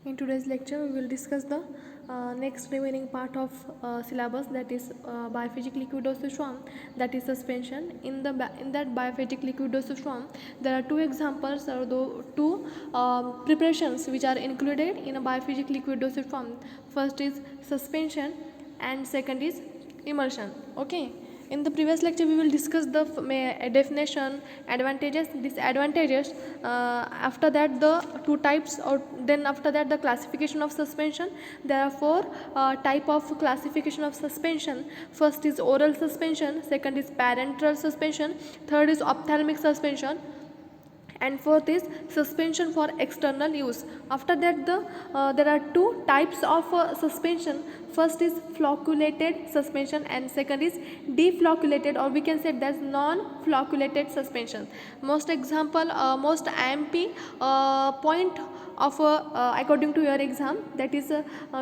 In today's lecture, we will discuss the next remaining part of syllabus, that is biophysical liquid dosage form, that is suspension. In that biophysical liquid dosage form, there are two examples or two preparations which are included in a biophysical liquid dosage form. First is suspension and second is immersion. Okay. In the previous lecture, we will discuss the definition, advantages, disadvantages. After that, the two types, or then after that, the classification of suspension. There are four type of classification of suspension. First is oral suspension, second is parenteral suspension, third is ophthalmic suspension, and fourth is suspension for external use. After that, there are two types of suspension. First is flocculated suspension and second is deflocculated, or we can say that's non-flocculated suspension. Most IMP point of according to your exam, that is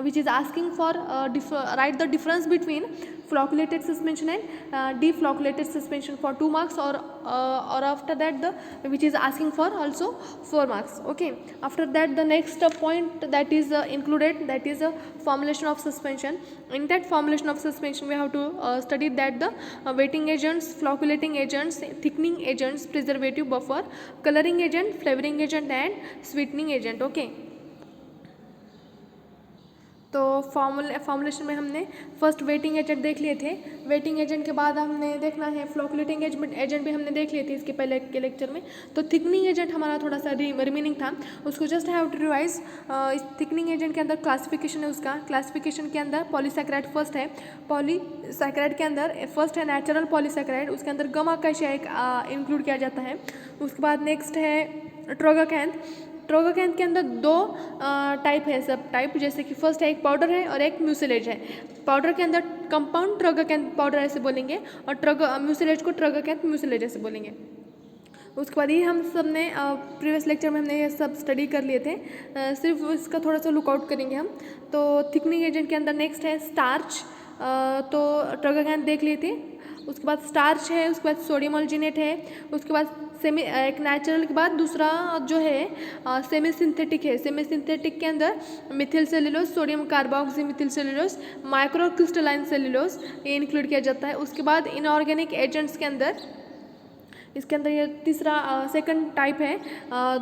which is asking for write the difference between flocculated suspension and deflocculated suspension for 2 marks, or after that the which is asking for also 4 marks. Okay. After that, the next point that is included, that is a formulation of suspension. In that formulation of suspension, we have to study that the wetting agents, flocculating agents, thickening agents, preservative, buffer, coloring agent, flavoring agent and sweetening agent. Okay. तो formulation में हमने first waiting agent देख लिए थे. Waiting agent के बाद हमने देखना है फ्लोकुलेटिंग एजेंट भी हमने देख लिए थे इसके पहले के लेक्चर में. तो थिकनिंग एजेंट हमारा थोड़ा सा रिमेनिंग था, उसको जस्ट हैव टू रिवाइज. इस थिकनिंग एजेंट के अंदर क्लासिफिकेशन है. उसका क्लासिफिकेशन के अंदर पॉलीसैकेराइड फर्स्ट है. पॉलीसैकेराइड के अंदर फर्स्ट है नेचुरल पॉलीसैकेराइड, उसके अंदर गम आकाशिया एक इंक्लूड किया जाता है. उसके बाद नेक्स्ट है ट्रोगाकैंथ. ट्रोगाकैंथ के अंदर दो टाइप है, सब टाइप, जैसे कि फर्स्ट है एक पाउडर है और एक म्यूसिलेज है. पाउडर के अंदर कंपाउंड ट्रोगाकैंथ पाउडर ऐसे बोलेंगे और म्यूसिलेज को ट्रोगाकैंथ म्यूसिलेज ऐसे बोलेंगे. उसके बाद ही हम सब ने प्रीवियस लेक्चर में हमने ये सब स्टडी कर लिए थे, सिर्फ इसका थोड़ा सा लुकआउट करेंगे हम. तो थिकनिंग एजेंट के अंदर नेक्स्ट है स्टार्च. तो ट्रोगाकैंथ देख लिए थे. उसके बाद स्टार्च है, उसके बाद सोडियम ऑल्जिनेट है, उसके बाद एक नेचुरल के बाद दूसरा जो है सेमी सिंथेटिक है. सेमी सिंथेटिक के अंदर Mithil cellulose, sodium carboxy Mithil cellulose, micro crystalline cellulose ये इंक्लूड किया जाता है. उसके बाद इनऑर्गेनिक एजेंट्स के अंदर इसके अंदर ये तीसरा सेकंड टाइप है,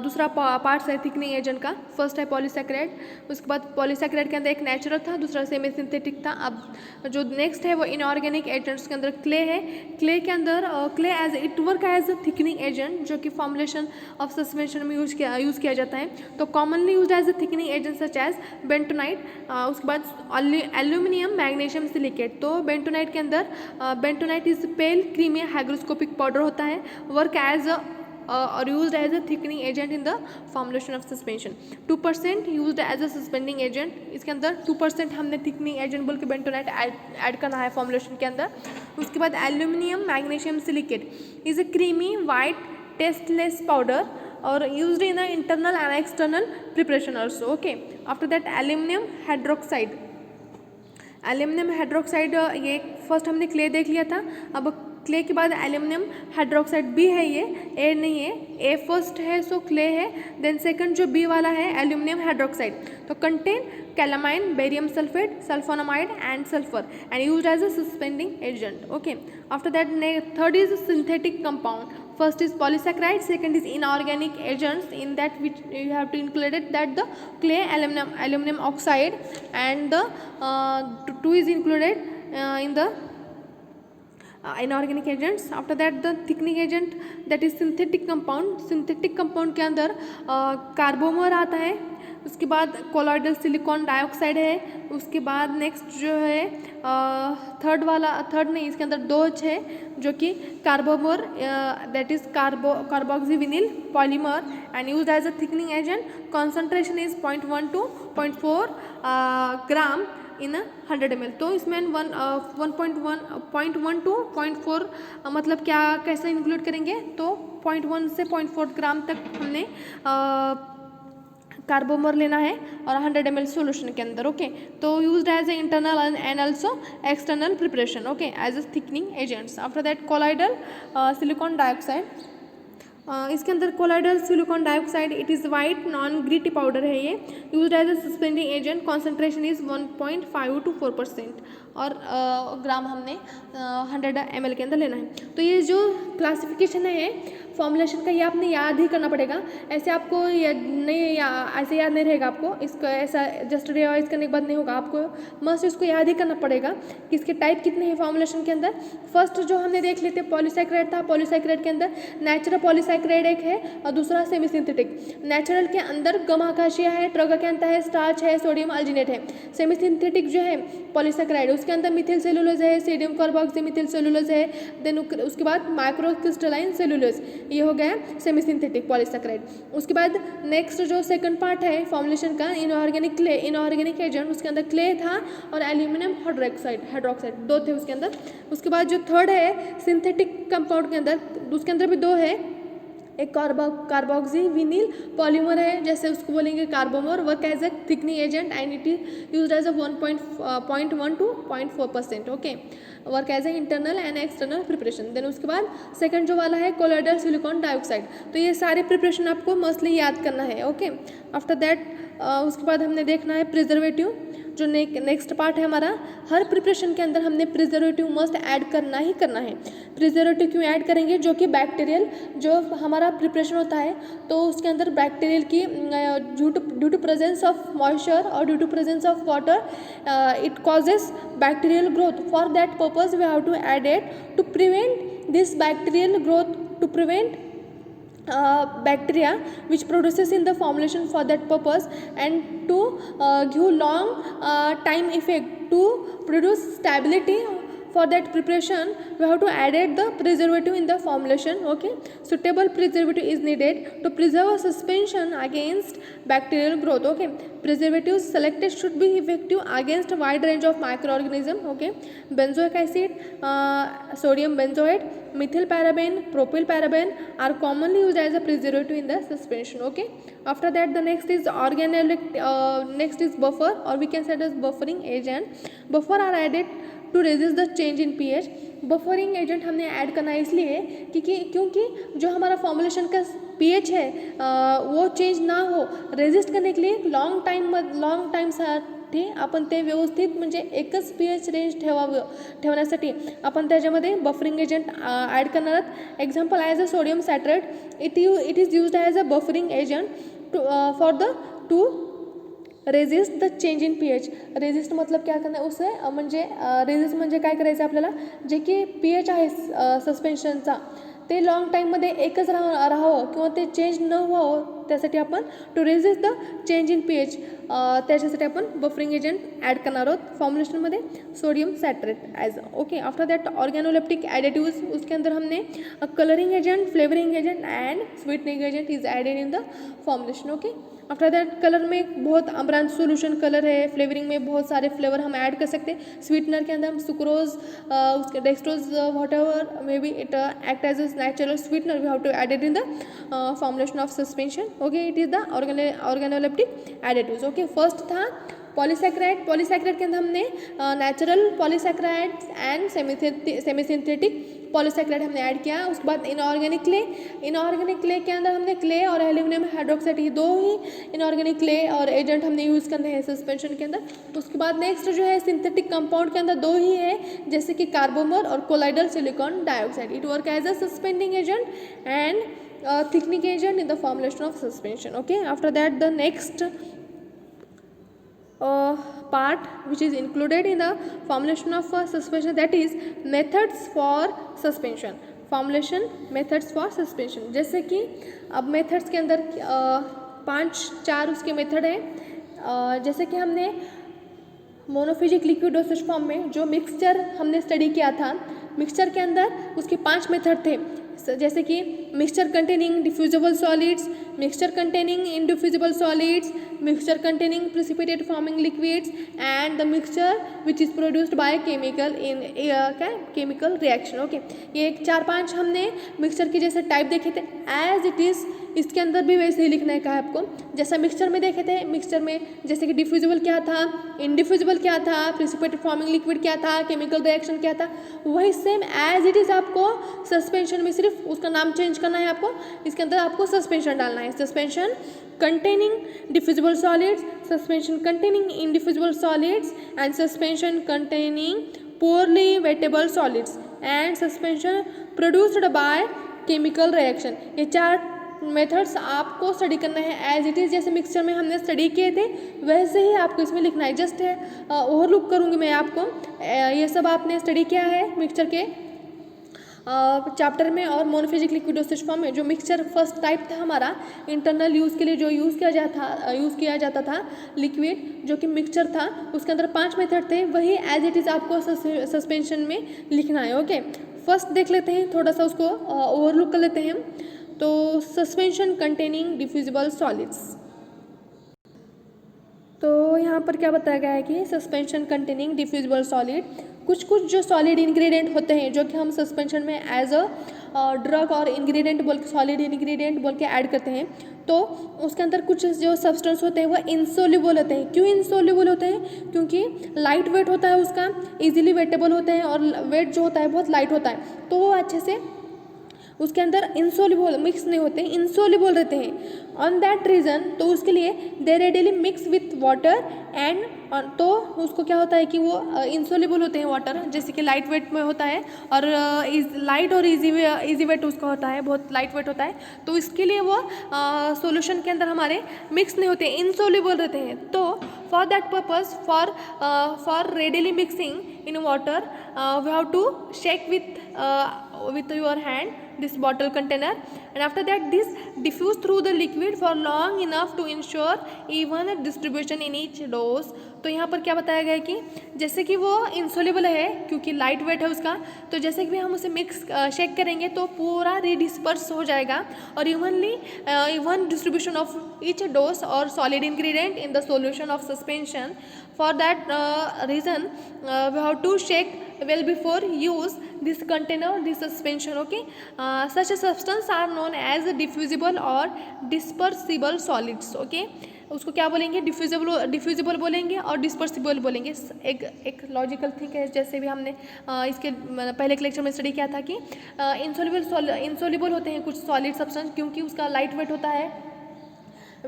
दूसरा पार्ट्स है थिकनिंग एजेंट का. फर्स्ट है पॉलीसैकेराइड, उसके बाद पॉलीसैकेराइड के अंदर एक नेचुरल था, दूसरा सेमी सिंथेटिक था. अब जो नेक्स्ट है वो इनऑर्गेनिक एजेंट्स के अंदर क्ले है. क्ले के अंदर clay as it work as a thickening agent, जो कि फॉर्मुलेशन ऑफ सस्पेंशन में यूज़ किया जाता है. तो commonly use as a thickening agent such as bentonite. उसके बाद एल्यूमिनियम मैग्नीशियम सिलिकेट. तो बेंटोनाइट के अंदर bentonite is pale creamy hygroscopic powder होता है, work as or used as a thickening agent in the formulation of suspension. 2% used as a suspending agent. इसके अंदर 2% हमने thickening agent बोल के बेंटोनाइट ऐड करना है फॉर्मुलेशन के अंदर. उसके बाद aluminium magnesium silicate is a creamy white tasteless powder और used in a internal and external preparation also. Okay. After that aluminium hydroxide. Aluminium hydroxide ये फर्स्ट हमने क्ले देख लिया था. अब क्ले के बाद एल्यूमिनियम हाइड्रोक्साइड बी है, ये ए नहीं है. ए फर्स्ट है सो क्ले है, देन सेकंड जो बी वाला है एल्यूमिनियम हाइड्रोक्साइड. तो contain calamine, barium sulphate, sulphonamide and sulphur and used as a suspending agent. Okay. After that third is synthetic compound. First is polysaccharide, second is inorganic agents. In that which you have to include it that the clay, aluminum oxide, and the two is included in the inorganic agents. After that the thickening agent, that is synthetic compound. synthetic compound के अंदर कार्बोमर आता है. उसके बाद colloidal silicon dioxide है. उसके बाद next जो है थर्ड नहीं, इसके अंदर दो है जो कि carbomer, that is carboxy vinyl polymer and used as a thickening agent. Concentration is 0.1 to 0.4 gram in 100 ml. तो इसमें 1.1 to 0.4 मतलब क्या कैसे इंक्लूड करेंगे, तो 0.1 से 0.4 ग्राम तक हमने कार्बोमर लेना है और 100 ml सोल्यूशन के अंदर. ओके. तो used as a internal and also external preparation. Okay. As a thickening agents. After that colloidal silicon dioxide. इसके अंदर colloidal silicon dioxide, it is white non gritty powder है ये, use as a suspending agent, concentration is 1.5 to 4% और ग्राम हमने 100 ml के अंदर लेना है। तो ये जो क्लासिफिकेशन है फॉर्मुलेशन का, ये आपने याद ही करना पड़ेगा, ऐसे आपको ऐसे याद नहीं रहेगा आपको, इसका ऐसा जस्ट रिवाइज करने के बाद नहीं होगा, आपको मस्ट इसको याद ही करना पड़ेगा कि इसके टाइप कितने हैं फॉर्मुलेशन के अंदर। फर्स्ट जो हमने देख लेते पॉलीसैकेराइड था, पॉलीसैकेराइड के अंदर नेचुरल पॉलीसैकेराइड एक है और दूसरा सेमी सिंथेटिक। नेचुरल के अंदर गम आकाशीय है, ट्रगाकैंथा है, स्टार्च है, सोडियम अल्जिनेट है। सेमी सिंथेटिक जो है पॉलीसैकेराइड, उसके अंदर मिथिल सेलुलोज है, सोडियम कार्बोक्सी मिथिल सेलुलोज है, देन उसके बाद माइक्रोक्रिस्टलाइन सेलुलोज, ये हो गया सेमी सिंथेटिक पॉलीसैकेराइड। उसके बाद नेक्स्ट जो सेकंड पार्ट है फॉर्मुलेशन का, इनऑर्गेनिक क्ले, इनऑर्गेनिक एजेंट, उसके अंदर क्ले था और एल्यूमिनियम हाइड्रोक्साइड दो थे उसके अंदर। उसके बाद जो थर्ड है सिंथेटिक कंपाउंड के अंदर, उसके अंदर भी दो है, एक कार्बोक्सी विनिल पॉलीमर है, जैसे उसको बोलेंगे carbomer, work as a thickening agent and it is used as a 1.1 to 0.4%, okay, work as a internal and external preparation. Then उसके बाद सेकंड जो वाला है कोलाइडल सिलिकॉन डाइऑक्साइड। तो ये सारे प्रिपरेशन आपको मस्टली याद करना है, ओके। आफ्टर दैट उसके बाद हमने देखना है प्रिजर्वेटिव, जो नेक्स्ट पार्ट है हमारा। हर प्रिपरेशन के अंदर हमने प्रिजर्वेटिव मस्ट ऐड करना ही करना है। प्रिजर्वेटिव क्यों ऐड करेंगे, जो कि बैक्टीरियल जो हमारा प्रिपरेशन होता है तो उसके अंदर बैक्टीरियल की due to presence of moisture और due to presence of water it causes bacterial growth. For that purpose we have to add it to prevent this bacterial growth, to prevent bacteria which produces in the formulation for that purpose, and to give long time effect to produce stability for that preparation, we have to add the preservative in the formulation, okay. Suitable preservative is needed to preserve a suspension against bacterial growth, okay. Preservatives selected should be effective against a wide range of microorganisms, okay. Benzoic acid, sodium benzoate, methyl paraben, propyl paraben are commonly used as a preservative in the suspension, okay. After that the next is next is buffer, or we can say it as buffering agent. Buffer are added to resist the change in pH. Buffering agent हमने add करना है इसलिए क्योंकि जो हमारा formulation का pH है वो चेंज ना हो, रेजिस्ट करने के लिए लॉंग टाईमसाठी आपण ते व्यवस्थित म्हणजे एकच पीएच रेंज ठेवण्यासाठी आपण त्याच्यामध्ये बफरिंग एजंट ॲड करणार आहोत. Example as a sodium citrate, it is used as a buffering agent for the to resist the change in pH. Resist मतलब क्या करणार उसे म्हणजे रेजिस्ट म्हणजे काय करायचं आपल्याला, जे की पीएच आहे सस्पेन्शनचा ते लॉंग टाईममध्ये एकच राहावं किंवा ते चेंज न व्हावं, त्यासाठी आपण to resist the change in pH त्याच्यासाठी आपण बफरिंग एजंट ॲड करणार आहोत फॉर्मुलेशनमध्ये sodium citrate as, okay. After that organoleptic additives, उसके अंदर हमने colouring agent, flavouring agent and sweetening agent is added in the formulation, okay. After that colour में बहुत अमरांत सोल्यूशन कलर है, फ्लेवरिंग में बहुत सारे फ्लेवर हम ऐड कर सकते हैं. स्वीटनर के अंदर हम सुक्रोज, उसके dextrose, whatever may be it act as a natural sweetener, we have to add it in the formulation of suspension, okay. It is the organoleptic additives, okay. First था polysaccharide. Polysaccharide के अंदर हमने natural polysaccharide and semi synthetic polysaccharide हमने add किया. उसके बाद inorganic clay. Inorganic clay के अंदर हमने क्ले और एल्यूमिनियम हाइड्रोक्साइड, ये दो ही इनऑर्गेनिक क्ले और एजेंट हमने यूज़ करने हैं सस्पेंशन के अंदर. उसके बाद नेक्स्ट जो है सिंथेटिक कंपाउंड के अंदर दो ही है, जैसे कि कार्बोमर और colloidal silicon dioxide. It work as a suspending agent and thickening agent in the formulation of suspension, okay. After that the next part which is included in the formulation of suspension, that is methods for suspension. formulation methods for suspension, जैसे कि अब methods के अंदर 5-4 उसके method हैं. जैसे कि हमने मोनोफिजिक लिक्विड डोसेज फॉर्म में जो मिक्सचर हमने स्टडी किया था, मिक्सचर के अंदर उसके 5 मेथड थे, जैसे कि mixture containing diffusible solids, mixture containing indiffusible solids, mixture containing precipitate forming liquids and the mixture which is produced by chemical in क्या केमिकल रिएक्शन। ओके, ये 4-5 हमने मिक्सचर के जैसे टाइप देखे थे, एज इट इज़ इसके अंदर भी वैसे ही लिखना है कहा आपको, जैसा मिक्सचर में देखे थे। मिक्सचर में जैसे कि डिफ्यूजिबल क्या था, इनडिफ्यूजिबल क्या था, प्रिसिपिटेट फॉर्मिंग लिक्विड क्या था, केमिकल रिएक्शन क्या था, वही सेम एज इट इज़ आपको सस्पेंशन में सिर्फ उसका नाम चेंज करना है आपको। इसके अंदर आपको सस्पेंशन डालना है, suspension containing diffusible solids, suspension containing indiffusible solids and suspension containing poorly wettable solids and suspension produced by chemical reaction. ये 4 मेथड्स आपको स्टडी करना है एज इट इज़, जैसे मिक्सचर में हमने स्टडी किए थे वैसे ही आपको इसमें लिखना है। जस्ट ओवरलुक करूँगी मैं आपको, ये सब आपने स्टडी किया है मिक्सचर के चैप्टर में और मोनोफेजिक लिक्विड डोसेज फॉर्म में। जो मिक्सचर फर्स्ट टाइप था हमारा इंटरनल यूज़ के लिए जो यूज़ किया जाता था लिक्विड जो कि मिक्सचर था, उसके अंदर 5 मेथड थे, वही एज इट इज़ आपको सस्पेंशन में लिखना है। ओके, फर्स्ट देख लेते हैं, थोड़ा सा उसको ओवरलुक कर लेते हैं हम। तो सस्पेंशन कंटेनिंग डिफ्यूजिबल सॉलिड्स, तो यहाँ पर क्या बताया गया है कि सस्पेंशन कंटेनिंग डिफ्यूजिबल सॉलिड, कुछ जो सॉलिड इंग्रेडिएंट होते हैं जो कि हम सस्पेंशन में एज अ ड्रग और इंग्रेडिएंट बोल के सॉलिड इंग्रेडिएंट बोल के ऐड करते हैं, तो उसके अंदर कुछ जो सब्सटेंस होते हैं वह इनसोल्यूबल होते हैं। क्यों इनसोल्यूबल होते हैं? क्योंकि लाइट वेट होता है उसका, इजीली वेटेबल होते हैं और वेट जो होता है बहुत लाइट होता है, तो वो अच्छे से उसके अंदर इंसोल्यूबल मिक्स नहीं होते हैं, इंसोल्यूबल रहते हैं। ऑन दैट रीज़न तो उसके लिए they readily mix with water and, तो उसको क्या होता है कि वो इंसोल्यूबल होते हैं वाटर, जैसे कि लाइट वेट में होता है और लाइट और इजी वेट उसका होता है, बहुत लाइट वेट होता है, तो इसके लिए वो सॉल्यूशन के अंदर हमारे मिक्स नहीं होते, इंसोल्यूबल रहते हैं। तो for that purpose for readily mixing in water we have to shake with your hand this bottle container, and after that this diffuse through the liquid for long enough to ensure even distribution in each dose। तो यहाँ पर क्या बताया गया है कि जैसे कि वो इंसोल्यूबल है क्योंकि लाइट वेट है उसका, तो जैसे कि भी हम उसे मिक्स शेक करेंगे तो पूरा रिडिस्पर्स हो जाएगा और even distribution of each dose और solid ingredient in the solution of suspension. For that reason we have to shake well before use this container, this suspension। okay, such a substance are known as diffusible or dispersible solids। okay, उसको क्या बोलेंगे? Diffusible बोलेंगे और dispersible बोलेंगे। एक logical think है, जैसे भी हमने इसके पहले के लेक्चर में स्टडी किया था कि इंसोल्यूबल होते हैं कुछ सॉलिड सब्सटेंस क्योंकि उसका लाइट वेट होता है,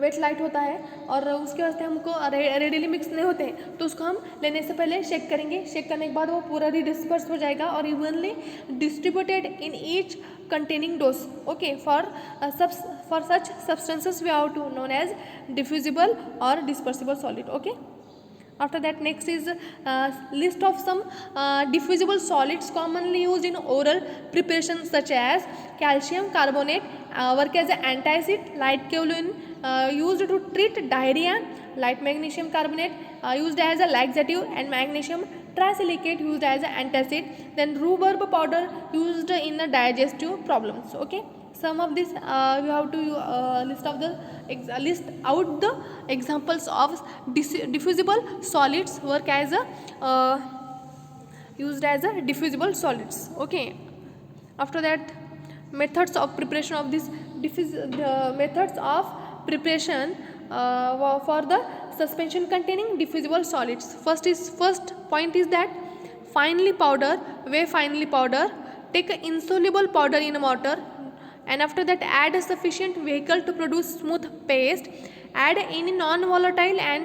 वेट लाइट होता है और उसके वास्ते हमको रेडिली मिक्स नहीं होते हैं, तो उसको हम लेने से पहले शेक करेंगे। शेक करने के बाद वो पूरा डिस्पर्स हो जाएगा और evenly distributed in each containing dose. Okay, for such substances we have to known as diffusible और dispersible solid. Okay, after that next is list of some diffusible solids commonly used in oral preparation such as calcium carbonate work as an antacid, light kaolin used to treat diarrhea, light magnesium carbonate used as a laxative, and magnesium trisilicate used as an antacid, then rhubarb powder used in the digestive problems। okay, some of this we have to list out the examples of diffusible solids work as a used as a diffusible solids। okay, after that methods of preparation of this methods of preparation for the suspension containing diffusible solids। First point is that weigh finely powder, take an insoluble powder in water, and after that add a sufficient vehicle to produce smooth paste, add any non-volatile and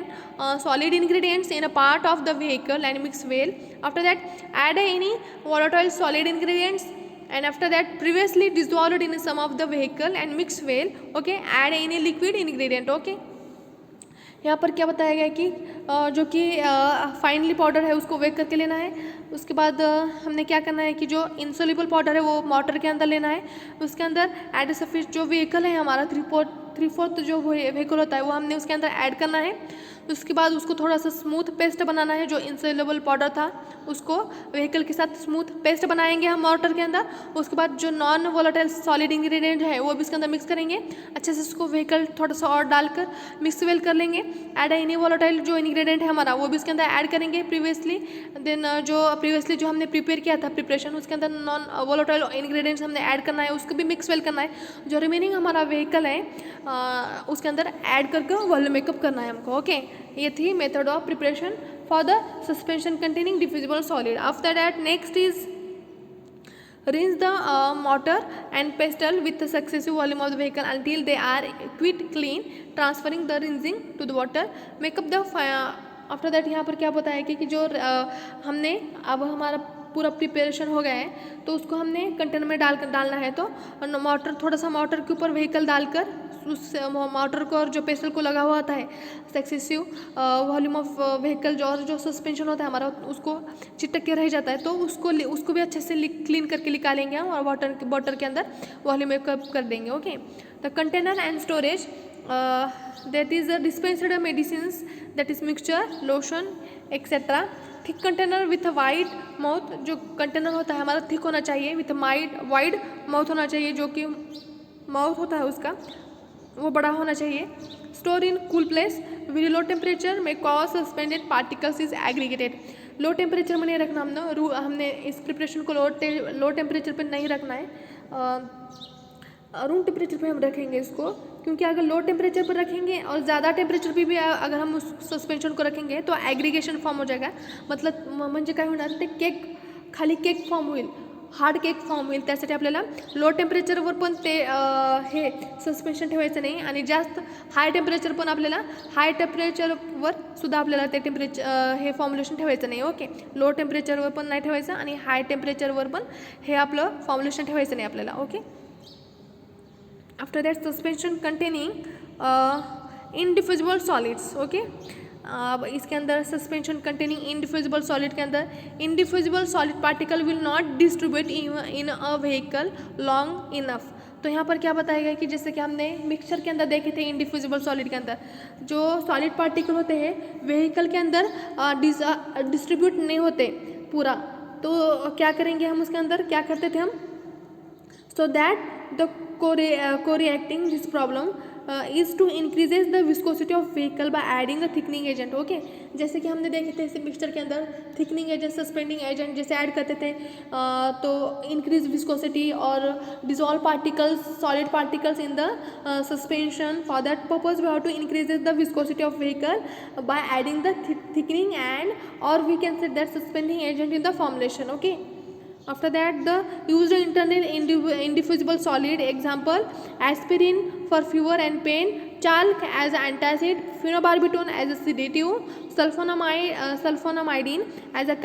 solid ingredients in a part of the vehicle and mix well, after that add any volatile solid ingredients, and after that previously dissolved in some of the vehicle and mix well। okay, add any liquid ingredient। okay, यहाँ पर क्या बताया गया है कि जो कि finally powder है उसको वेक करके लेना है। उसके बाद हमने क्या करना है कि जो इंसोल्यूबल पाउडर है वो वाटर के अंदर लेना है, उसके अंदर एड सफिश जो व्हीकल है हमारा 3/4 जो व्हीकल होता है वो हमने उसके अंदर ऐड करना है। उसके बाद उसको थोड़ा सा स्मूथ पेस्ट बनाना है, जो इंसोल्युबल पाउडर था उसको व्हीकल के साथ स्मूथ पेस्ट बनाएंगे हम वाटर के अंदर। उसके बाद जो नॉन वोलेटाइल सॉलिड इंग्रेडिएंट है वो भी इसके अंदर मिक्स करेंगे अच्छे से, उसको व्हीकल थोड़ा सा और डालकर मिक्स वेल कर लेंगे। ऐड एनी वोलेटाइल जो इंग्रेडिएंट है हमारा वो भी इसके अंदर ऐड करेंगे प्रीवियसली। देन जो हमने प्रिपेयर किया था प्रिपरेशन, उसके अंदर नॉन वोलेटाइल इंग्रेडिएंट्स हमने ऐड करना है, उसको भी मिक्स वेल करना है। जो रिमेनिंग हमारा व्हीकल है उसके अंदर ऐड करके वॉल्यूम मेकअप करना है हमको। ओके, ये थी method of preparation for the suspension containing diffusible solid. After that next is rinse the mortar and pestle with the successive volume of the vehicle until they are quite clean, transferring the rinsing to the water. Make up the after that यहाँ पर क्या बताया कि जो हमने अब हमारा पूरा प्रिपरेशन हो गया है तो उसको हमने कंटेनर में डालना है। तो मोटर थोड़ा सा मोटर के ऊपर व्हीकल डालकर उस मोटर को और जो पेस्टल को लगा हुआ होता है सक्सेसिव वॉल्यूम ऑफ व्हीकल जो सस्पेंशन होता है हमारा उसको चिटक के रह जाता है, तो उसको भी अच्छे से क्लीन करके निकालेंगे हम और वाटर के अंदर वॉल्यूम मेकअप कर देंगे। Okay, the container and storage that is dispensed medicines that is mixture lotion etcetera. Thick container with wide mouth, जो कंटेनर होता है हमारा थिक होना चाहिए, विथ वाइड माउथ होना चाहिए, जो कि माउथ होता है उसका वो बड़ा होना चाहिए। Store in cool place, very low temperature में cause suspended particles is aggregated. Low temperature में नहीं रखना हमने इस प्रिपरेशन को लो टेम्परेचर पर नहीं रखना है, रूम टेम्परेचर पे हम रखेंगे इसको, क्योंकि अगर लो टेम्परेचर पर रखेंगे और ज़्यादा टेम्परेचर पे भी अगर हम उस सस्पेंशन को रखेंगे तो ॲग्रिगेशन फॉर्म हो जाएगा। मतलब म्हणजे काय होणार ते खाली केक फॉर्म होईल, हार्ड केक फॉर्म होईल। त्यासाठी आपल्याला लो टेम्परेचरवर पण ते हे सस्पेन्शन ठेवायचं नाही आणि जास्त हाय टेम्परेचर पण आपल्याला हाय टेम्परेचरवर सुद्धा आपल्याला ते टेम्परेचर हे फॉर्म्युलेशन ठेवायचं नाही। ओके, लो टेम्परेचरवर पण नाही ठेवायचं आणि हाय टेम्परेचरवर पण हे आपलं फॉर्म्युलेशन ठेवायचं नाही आपल्याला। Okay, after that suspension containing indiffusible solids. Okay, अब इसके अंदर सस्पेंशन कंटेनिंग इनडिफ्यूजिबल सॉलिड के अंदर indiffusible solid particle will not distribute in a vehicle long enough. तो यहाँ पर क्या बताया गया कि जैसे कि हमने मिक्सचर के अंदर देखे थे इनडिफ्यूजिबल सॉलिड के अंदर जो सॉलिड पार्टिकल होते हैं व्हीकल के अंदर डिस्ट्रीब्यूट नहीं होते पूरा, तो क्या करेंगे हम उसके अंदर क्या करते थे हम, so that the co-reacting this problem is to increases the viscosity of vehicle by adding a thickening agent। Okay, जैसे कि हमने देखे थे इस मिक्सचर के अंदर थिकनिंग एजेंट सस्पेंडिंग एजेंट जैसे ऐड करते थे तो इंक्रीज विस्कोसिटी और dissolve particles solid particles in the suspension. For that purpose we have to increases the viscosity of vehicle by adding the thickening and और we can set that suspending agent in the formulation. Okay, after that the used internal indiffusible solid example aspirin for fever and pain, chalk as antacid, phenobarbital as a sedative, sulfonamidine as a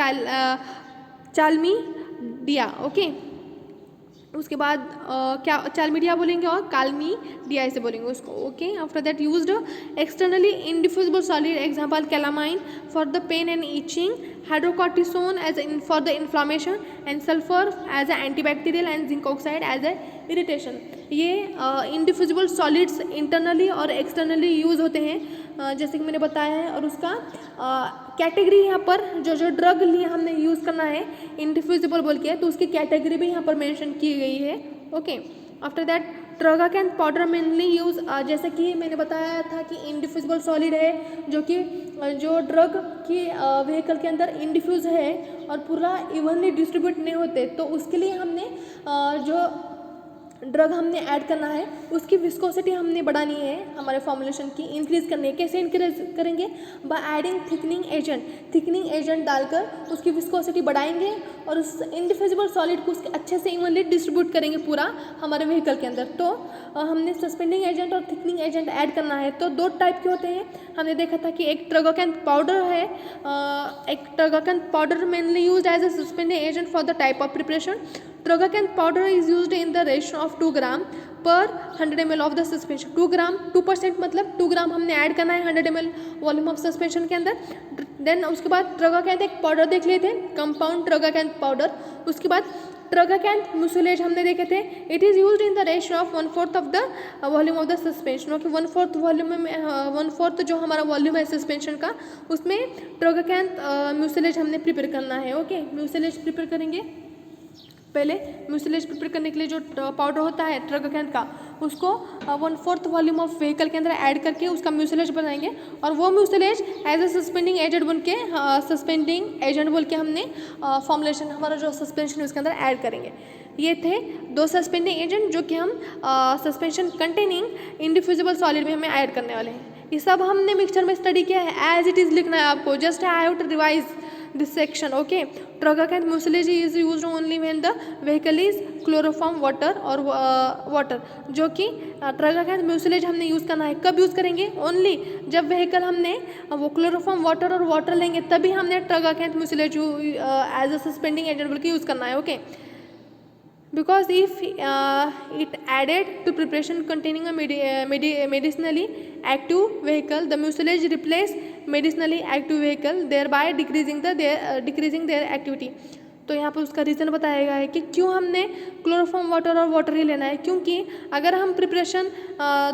chalmidia। Okay, उसके बाद क्या चालमीडिया बोलेंगे और कालमीडिया ऐसे बोलेंगे उसको। Okay, after that used externally indiffusible solid example calamine for the pain and itching, hydrocortisone as for the inflammation and sulphur as a antibacterial and zinc oxide as a irritation. ये indiffusible solids internally और externally use होते हैं जैसे कि मैंने बताया है, और उसका कैटेगरी यहाँ पर जो ड्रग लिए हमने यूज़ करना है इनडिफ्यूजिबल बोल के तो उसकी कैटेगरी भी यहाँ पर मेंशन की गई है। Okay, after that tragacanth powder mainly use, जैसे कि मैंने बताया था कि इनडिफ्यूजिबल सॉलिड है जो ड्रग की व्हीकल के अंदर इनडिफ्यूज है और पूरा इवनली डिस्ट्रीब्यूट नहीं होते, तो उसके लिए हमने जो ड्रग हमने ऐड करना है उसकी विस्कोसिटी हमने बढ़ानी है, हमारे फॉर्मुलेशन की इंक्रीज़ करनी है। कैसे इंक्रीज करेंगे, बाय एडिंग थिकनिंग एजेंट डालकर उसकी विस्कोसिटी बढ़ाएंगे और उस इनडिफ्यूजिबल सॉलिड को उसके अच्छे से इवनली डिस्ट्रीब्यूट करेंगे पूरा हमारे व्हीकल के अंदर। तो हमने सस्पेंडिंग एजेंट और थिकनिंग एजेंट ऐड करना है। तो दो टाइप के होते हैं, हमने देखा था कि एक ट्रोगाकैन पाउडर है, एक tragacanth powder mainly use as a suspending agent for the type of preparation. Trogacan powder is used in the ratio of 2 gram per 100 ml of the suspension। 2 gram 2% मतलब 2 ग्राम हमने ऐड करना है 100 ml volume of suspension के अंदर। Then उसके बाद ट्रगाकैंथ एक powder देख लिए थे, कंपाउंड ट्रगाकैंथ पाउडर। उसके बाद ट्रगाकैंथ म्यूसिलेज हमने देखे थे, it is used in the ratio of 1/4 of the volume of the suspension, okay 1/4 volume में 1/4 जो हमारा वॉल्यूम है सस्पेंशन का, उसमें ट्रगाकैंथ म्यूसिलेज हमने प्रिपेयर करना है। ओके म्यूसिलेज प्रिपेयर करेंगे, पहले म्यूसिलेज प्रिपेयर करने के लिए जो पाउडर होता है ट्रगाकैंथ का, उसको 1/4 वॉल्यूम ऑफ व्हीकल के अंदर ऐड करके उसका म्यूसिलेज बनाएंगे, और वो mucilage as a suspending agent बोल के हमने फॉर्मुलेशन हमारा जो सस्पेंशन है उसके अंदर ऐड करेंगे। ये थे 2 सस्पेंडिंग एजेंट जो कि हम सस्पेंशन कंटेनिंग इंडिफ्यूजिबल सॉलिड में हमें ऐड करने वाले हैं। ये सब हमने मिक्सचर में स्टडी किया है, एज इट इज़ लिखना है आपको, just I have to revise this section. Okay, tragacanth mucilage is used only when the vehicle is chloroform water or water, जो कि ट्रगाकैंथ म्यूसिलेज हमने यूज़ करना है। कब यूज़ करेंगे? ओनली जब व्हीकल हमने वो क्लोरोफॉर्म वाटर और वाटर लेंगे, तभी हमने tragacanth mucilage as a suspending agent बोल के यूज़ करना है। Okay because if it added to preparation containing a medicinally active vehicle, the mucilage replace medicinally active vehicle, thereby decreasing their activity. तो यहाँ पर उसका रीज़न बताया गया है कि क्यों हमने क्लोरोफॉर्म वाटर और वाटर ही लेना है, क्योंकि अगर हम प्रिपरेशन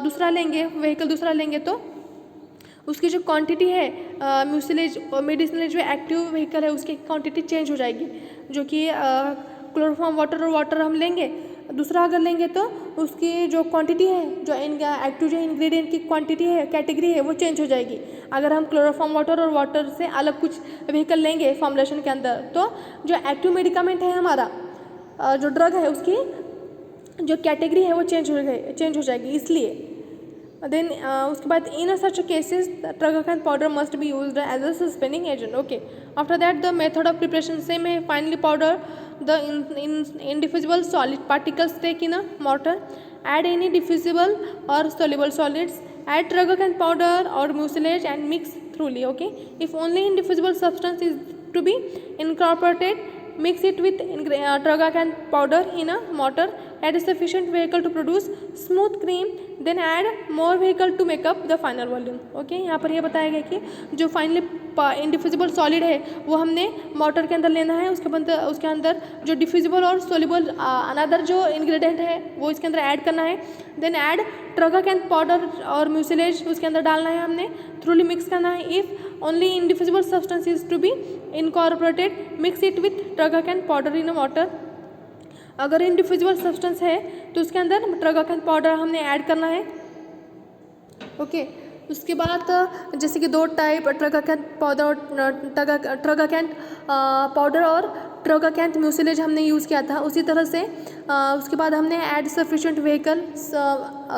दूसरा लेंगे, व्हीकल दूसरा लेंगे, तो उसकी जो क्वांटिटी है म्यूसिलेज मेडिसिनल जो एक्टिव व्हीकल है उसकी क्वांटिटी चेंज हो जाएगी, जो कि क्लोरोफॉर्म वाटर और वाटर हम लेंगे, दूसरा अगर लेंगे तो उसकी जो क्वांटिटी है, जो एक्टिव जो इंग्रेडिएंट की क्वांटिटी है, कैटेगरी है, वो चेंज हो जाएगी। अगर हम क्लोरोफॉर्म वाटर और वाटर से अलग कुछ व्हीकल लेंगे फॉर्मुलेशन के अंदर, तो जो एक्टिव मेडिकामेंट है हमारा, जो ड्रग है, उसकी जो कैटेगरी है वो चेंज हो जाएगी, इसलिए। देन उसके बाद in such cases tragacanth powder must be used as a suspending agent. Okay after that the method of preparation same है। Finally powder the indiffusible solid particles take in a mortar, add any diffusible or soluble solids, add tragacanth powder or mucilage and mix thoroughly. Okay, if only indiffusible substance is to be incorporated, mix it with tragacanth powder in a mortar, add sufficient vehicle to produce smooth cream, then add more vehicle to make up the final volume. Okay, यहाँ पर यह बताया गया कि जो finally इंडिफ्यूजिबल solid है वो हमने मोटर के अंदर लेना है, उसके अंदर जो डिफ्यूजिबल और सोल्यूबल अनदर जो इंग्रेडिएंट है वो इसके अंदर ऐड करना है। देन ऐड ट्रगाकैंथ पाउडर और म्यूसिलेज उसके अंदर डालना है, हमने थ्रूली मिक्स करना है। If only indiffusible substance is to be incorporated, mix it with tragacanth powder in a water. अगर इंडिफ्यूजिबल सब्सटेंस है तो उसके अंदर ट्रगाकैंथ पाउडर हमने ऐड करना है। ओके उसके बाद जैसे कि 2 टाइप ट्रगाकैंथ पाउडर और ट्रगाकैंथ पाउडर और ट्रगाकैंथ म्यूसिलेज हमने यूज़ किया था, उसी तरह से उसके बाद हमने ऐड सफिशिएंट व्हीकल,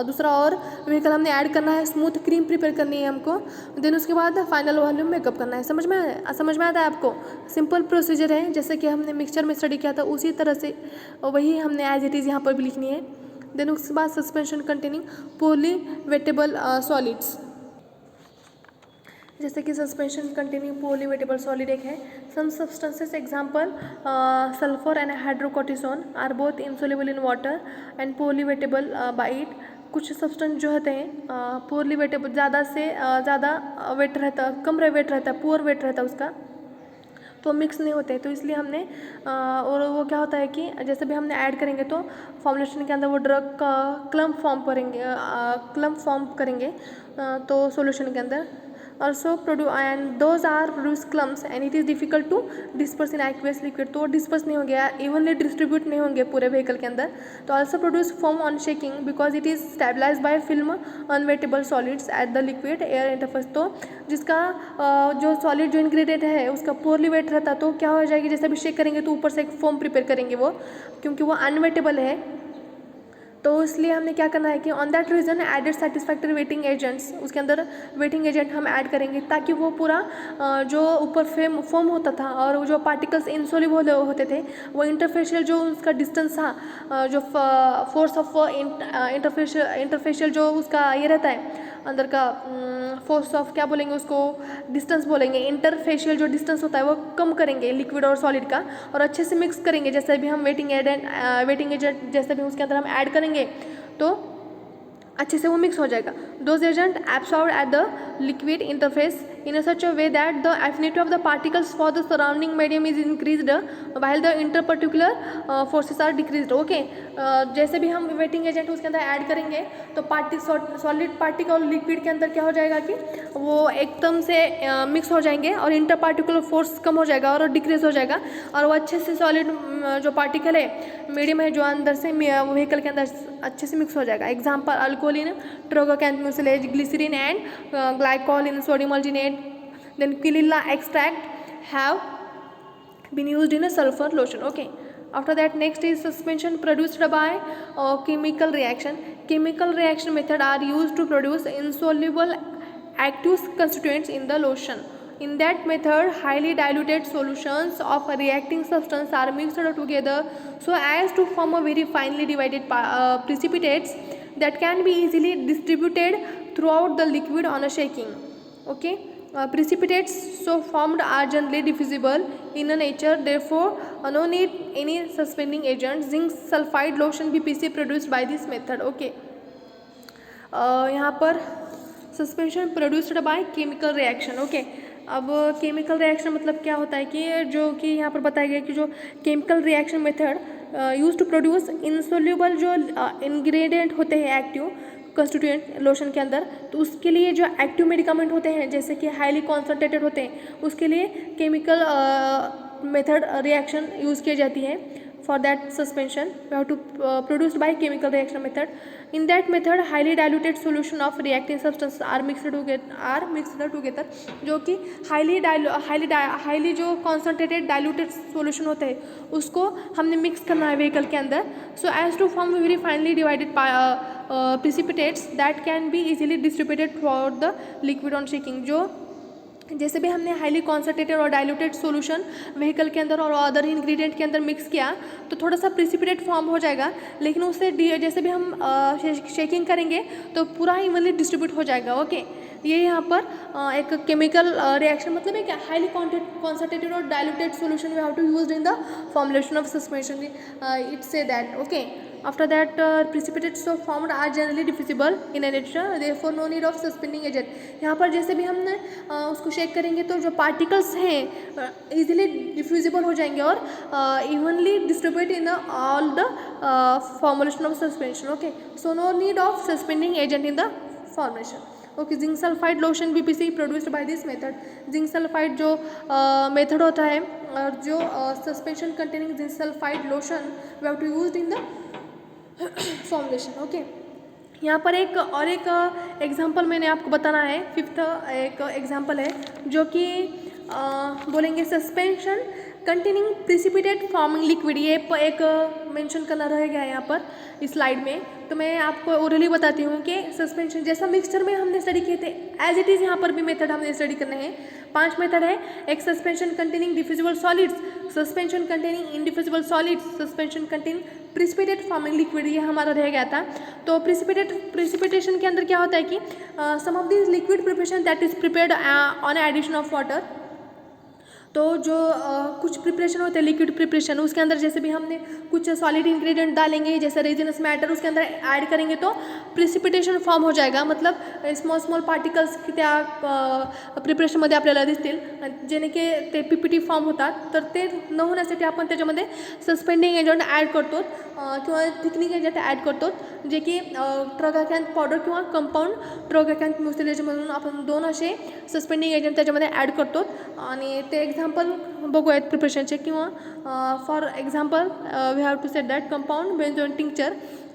दूसरा और व्हीकल हमने ऐड करना है, स्मूथ क्रीम प्रिपेयर करनी है हमको। देन उसके बाद फाइनल वॉल्यूम मेकअप करना है। समझ में आता है आपको? सिंपल प्रोसीजर है, जैसे कि हमने मिक्सचर में स्टडी किया था उसी तरह से वही हमने एज इट इज़ यहाँ पर भी लिखनी है। देन उसके बाद suspension containing poorly wettable solids, जैसे कि suspension containing poorly wettable solid एक है। Some substances example sulphur and hydrocortisone are both insoluble in water and poorly wettable by it. कुछ सब्सटेंस जो होते हैं पोली वेटेबल, ज़्यादा से ज़्यादा वेट रहता, कम वेट रहता है, पुअर वेट रहता है उसका, तो मिक्स नहीं होते, तो इसलिए हमने और वो क्या होता है कि जैसे भी हमने ऐड करेंगे तो फॉर्मुलेशन के अंदर वो ड्रग का क्लम्प फॉर्म करेंगे तो सॉल्यूशन के अंदर also produce, and those are produce clumps and it is difficult to disperse in aqueous liquid, तो disperse नहीं होंगे, evenly distribute नहीं होंगे पूरे vehicle के अंदर। तो also produce foam on shaking because it is stabilized by film unwettable solids at the liquid air interface। तो जिसका जो solid जो ingredient है उसका poorly weight रहता तो क्या हो जाएगी, जैसे भी शेक करेंगे तो ऊपर से एक foam prepare करेंगे वो, क्योंकि वो unwettable है। तो इसलिए हमने क्या करना है कि on that reason added satisfactory wetting agents, उसके अंदर वेटिंग एजेंट हम ऐड करेंगे ताकि वो पूरा जो ऊपर फोम होता था और जो पार्टिकल्स इनसोल्युबल होते थे वो इंटरफेशियल जो उसका डिस्टेंस था, जो फोर्स ऑफ इंटरफेशियल जो उसका ये रहता है अंदर का फोर्स ऑफ क्या बोलेंगे उसको, डिस्टेंस बोलेंगे, इंटरफेशियल जो डिस्टेंस होता है वो कम करेंगे लिक्विड और सॉलिड का, और अच्छे से मिक्स करेंगे। जैसे भी हम वेटिंग एजेंट जैसे भी उसके अंदर हम ऐड करेंगे तो अच्छे से वो मिक्स हो जाएगा। Those agent absorb at the liquid interface in a such a way that the affinity of the particles for the surrounding medium is increased while the interparticular forces are decreased. Okay, जैसे भी हम waiting agent उसके अंदर add करेंगे तो solid particle और liquid के अंदर क्या हो जाएगा कि वो एकदम से मिक्स हो जाएंगे और इंटर पार्टिकुलर फोर्स कम हो जाएगा और डिक्रीज हो जाएगा और वो अच्छे से सॉलिड जो पार्टिकल है मीडियम है जो अंदर से व्हीकल के अंदर अच्छे से मिक्स हो जाएगा. Example alcohol in tragacanth mucilage, glycerin and glycol in sodium alginate, then Quinella extract have been used in a sulfur lotion. Okay, after that next is suspension produced by chemical reaction. Chemical reaction method are used to produce insoluble active constituents in the lotion. In that method, highly diluted solutions of a reacting substance are mixed together so as to form a very finely divided precipitates that can be easily distributed throughout the liquid on a shaking. Okay, precipitates so formed are generally diffusible in nature, therefore no need any suspending agent. Zinc sulfide lotion BPC produced by this method. Okay, यहाँ पर suspension produced by chemical reaction. Okay, अब chemical reaction मतलब क्या होता है कि जो कि यहाँ पर बताया गया कि जो chemical reaction method use to produce insoluble जो इंग्रेडिएंट होते हैं एक्टिव कंस्टिट्यूएंट लोशन के अंदर, तो उसके लिए जो एक्टिव मेडिकामेंट होते हैं जैसे कि हाईली कॉन्सनट्रेटेड होते हैं उसके लिए केमिकल मेथड रिएक्शन यूज़ की जाती है. For that suspension we have to produced by chemical reaction method. In that method highly diluted solution of reacting substance are mixed together जो कि highly जो concentrated diluted solution होते हैं उसको हमने मिक्स करना है व्हीकल के अंदर so as to form very finely divided precipitates that can be easily distributed throughout the liquid on shaking. जो जैसे भी हमने हाईली कॉन्सनट्रेटेड और डाइल्यूटेड सॉल्यूशन व्हीकल के अंदर और अदर इंग्रेडिएंट के अंदर मिक्स किया तो थोड़ा सा प्रिसिपिटेट फॉर्म हो जाएगा, लेकिन उससे जैसे भी हम शेकिंग करेंगे तो पूरा इवनली डिस्ट्रीब्यूट हो जाएगा. ओके, ये यहाँ पर एक केमिकल रिएक्शन मतलब एक हाईली कॉन्सनट्रेटेड और diluted solution we have to use in the formulation of suspension. It say that. Okay, after that precipitates so formed are generally diffusible in nature, therefore no need of suspending agent. यहाँ पर जैसे भी हमने उसको shake करेंगे तो जो particles हैं इजीली डिफ्यूजिबल हो जाएंगे और evenly distribute in all the formulation of suspension. Okay, so no need of suspending agent in the formulation. Okay, zinc sulphide lotion BPC produced by this method. Zinc sulphide जो method होता है और जो suspension containing zinc sulphide lotion we have to used in the formulation. Okay, यहाँ पर एक example मैंने आपको बताना है. फिफ्थ एक एग्जांपल है जो कि बोलेंगे suspension containing precipitate forming liquid. ये एक मेंशन करना रह गया है यहाँ पर इस स्लाइड में, तो मैं आपको ओरली बताती हूँ कि सस्पेंशन जैसा मिक्सचर में हमने स्टडी किए थे एज इट इज़ यहाँ पर भी मेथड हमने स्टडी करने हैं. 5 मेथड है. एक suspension containing diffusible solids, suspension containing indiffusible solids, suspension containing precipitate forming liquid. ये हमारा रह गया था. तो प्रिसिपिटेशन के अंदर क्या होता है कि some of this liquid preparation that is prepared on addition of water. तो जो कुछ प्रिपरेशन होते हैं लिक्विड प्रिपरेशन उसके अंदर जैसे भी हमने कुछ सॉलिड इंग्रेडिएंट डालेंगे जैसे रेजिनस मैटर उसके अंदर ऐड करेंगे तो प्रिसिपिटेशन फॉर्म हो जाएगा. मतलब स्मॉल पार्टिकल्स त्या प्रिपरेशनमध्ये आपल्याला दिसतील जेणे की ते PPT फॉर्म होतात. तर ते न होण्यासाठी आपण त्याच्यामध्ये सस्पेंडिंग एजंट ॲड करतो किंवा थिकनिंग एजंट ॲड करतो जे की ट्रोगाकॅन्थ पावडर किंवा कंपाऊंड ट्रोगाकॅन्थ म्युसिलेज म्हणून आपण 2 असे सस्पेंडिंग एजंट त्याच्यामध्ये ॲड करतो. आणि ते एक्झाम्पल बघूयात प्रिपरेशनचे. किंवा for example we have to set that compound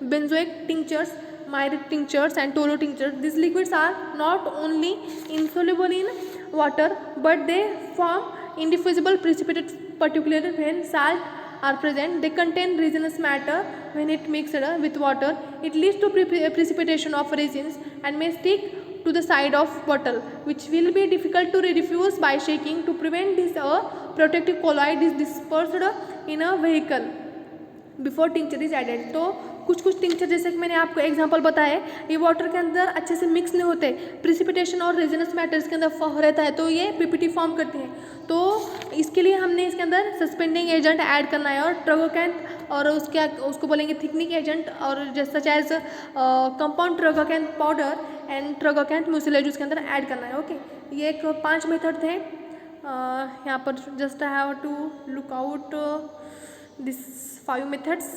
benzoic tinctures, myric tinctures and tolu tinctures. These liquids are not only insoluble in water but they form indiffusible precipitate, particularly when salt are present. They contain resinous matter when it mixed with water. It leads to precipitation of resins and may stick to the side of bottle which will be difficult to diffuse by shaking. To prevent this protective colloid is dispersed in a vehicle before tincture is added. तो कुछ tincture जैसे कि मैंने आपको example बताया ये water के अंदर अच्छे से मिक्स नहीं होते, प्रिसिपिटेशन और रेजिनस मैटर्स के अंदर रहता है तो ये PPT फॉर्म करते हैं. तो इसके लिए हमने इसके अंदर सस्पेंडिंग एजेंट ऐड करना है और ट्रोगाकैन्थ और उसको बोलेंगे थिकनिंग एजेंट, और जैसे such as compound tragacanth powder and tragacanth mucilage उसके अंदर ऐड करना है। ओके, ये एक 5 मेथड थे। यहाँ पर just I have to look out this 5 methods.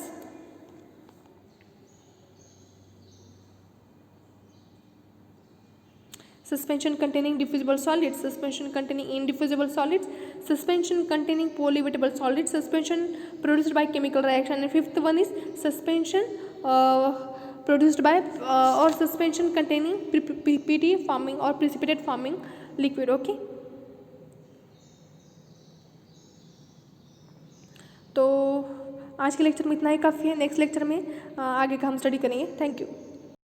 Suspension containing diffusible solids, suspension containing indiffusible solids, suspension containing polywettable solids, suspension produced by chemical reaction, and fifth one is suspension produced by or suspension containing PPT forming or precipitate forming liquid। okay, तो आज के lecture में इतना ही काफ़ी है। Next lecture में आगे का हम स्टडी करेंगे। Thank you.